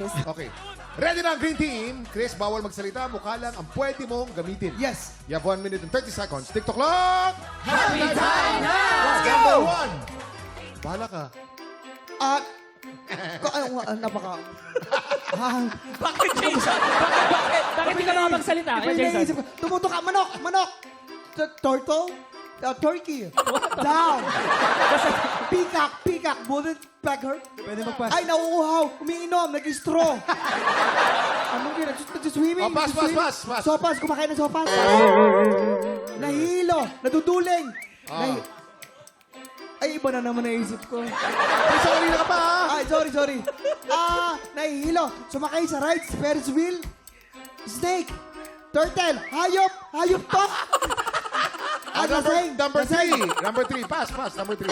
Okay. Ready na ang green team. Chris, bawal magsalita. Mukha lang ang pwede mong gamitin. Yes. You have 1 minute and 30 seconds. TikTok clock! Happy time now! Let's go! Number 1. Bahala ka. Napaka... Bakit, Jason? Bakit hindi ka nakapagsalita? Iba yung naisip ko. Tumuto ka. Manok! Manok! Turtle? Turkey. Down. Peacock. Peacock. Bullet pecker. Pwede magpas. Ay, nauuhaw. Umiinom. Nag-straw. Anong gina? Nag-swimming. Oh, pass. Sopas. Kumakain ng sopas. Nahilo. Naduduling. Ay, iba na naman naisip ko. Ay, sa kanina ka pa, ha? Ay, sorry. Nahihilo. Sumakay sa rides, Ferris wheel. Snake. Turtle. Hayop. Hayop to. Number 3. Number 3. Pass. Number 3.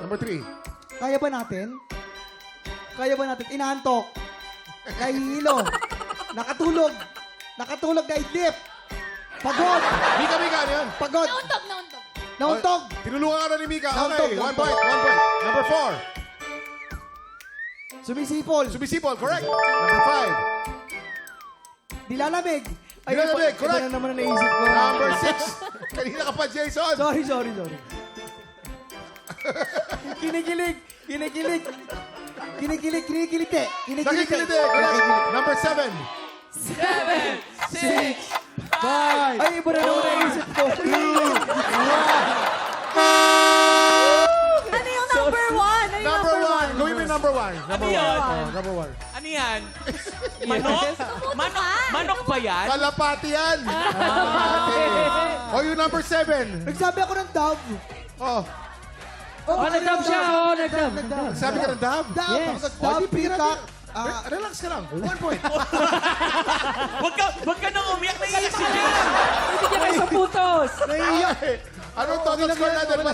Number 3. Kaya ba natin? Inaantok. Nahihilo. Nakatulog. Nakatulog na idlip. Pagod. Mika, ano yan? Pagod. Nauntog. Tinulungan ka na ni Mika. Nauntog, Okay, 1 nauntog. point. Number 4. Sumisipol. Sumisipol, correct. Number 5. Dilalamig. Ay, Dilalamig, iba correct. na naman ang naisip ko. Number 6. Kanina ka pa, Jason. Sorry. Kinikilig. Kinikilite. Nakikiliti, correct. Number 7. 6, 5. Ay, iba na naman ang naisip ko. Ano yung number one? Ano yung Number 1. Gawin mo yung number 1. Number 1. yun? Number 1. Ano yan? Manok? Manok ba yan? Kalapati yan. Kalapati. O yung number 7. Nagsabi ako ng dove. Oh, nag-dub siya. Nag-dub. sabi ka ng dab? Dove. Yes. Dove, peacock. Relax ka lang. 1 point. Wag ka nang umiyak. Naiiyak si Jason. Hindi ka kayo sa putos. Naiiyak. Okay. Anong total score natin?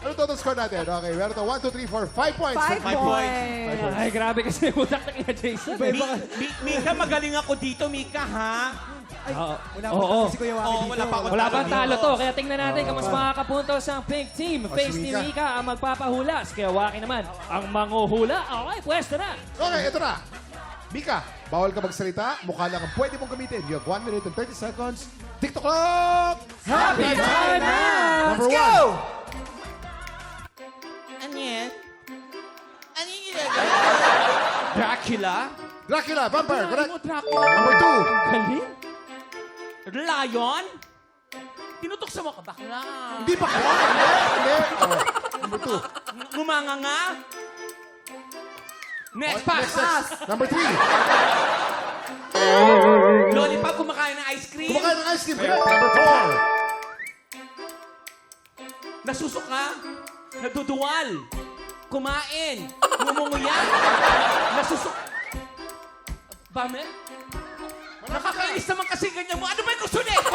Anong total score natin? Okay, meron to 1, 2, 3, 4, 5 points. 5 points. points. Ay, grabe kasi utak na kina Jason. Mika, magaling ako dito, Mika, ha? Oo. Wala pa ako. Wala pang talo to, kaya tingnan natin kung mas makakapuntos ang pink team. Face si ni Mika. Mika ang magpapahulas. Kaya Waki naman ang manguhula. Okay, pwesto na. Okay, ito na. Mika, bawal ka magsalita. Mukha lang ang pwede mong gamitin. You have 1 minute and 30 seconds. TikTok clock! Happy time now! Number 1. Ano yan? Ano yung ginagawa? Dracula? Dracula, vampire, correct? Dracula. Number 2. Galing. Lion? Tinutok sa mga bakla. Hindi pa ka. Hindi. Oh, number 2. Ngumanga nga. Next, pass. Number 3. Lollipop, kumakain ng ice cream. Kumakain ng ice cream, correct? Number 4. Nasusuka. Naduduwal. Kumain. Ngumunguya. Nasusuk... Bame? Nakakainis naman kasi ganyan mo. Ano ba yung gusto nito?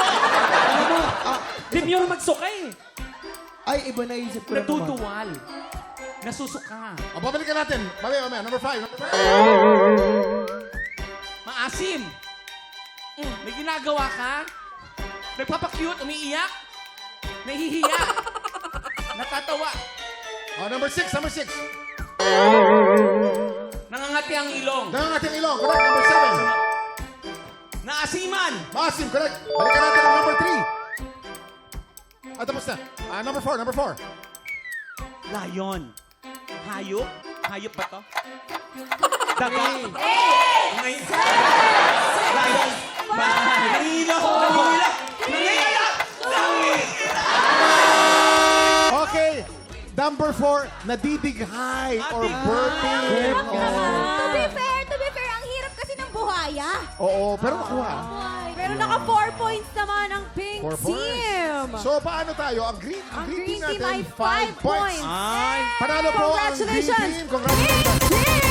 Demure magsukay. Ay, iba naisip ko na naman. Naduduwal. Nasusuka. O, babalikan natin. Mamaya. Number 5. Maasim. May ginagawa ka? Nagpapakute, umiiyak? Nahihiya? Natatawa? Oh, number 6. Nangangati ang ilong? Nangangating ilong, correct? Number 7. Naasiman? Maasim, correct? Balikan natin ang number 3. Tapos na. Number 4. Lion. Hayop? Hayop ba to? Daga? Ngayon. Lion. Nangihila. Okay. Number 4, nadidighay or burping. To be fair, ang hirap kasi ng buhaya. Oo, pero nakuha. Pero naka 4 points naman ang pink 4 points. team. So, paano tayo? Ang green team Ang green team natin, ay 5 points. Panalo po ang green Congratulations, team. Congratulations. Pink team!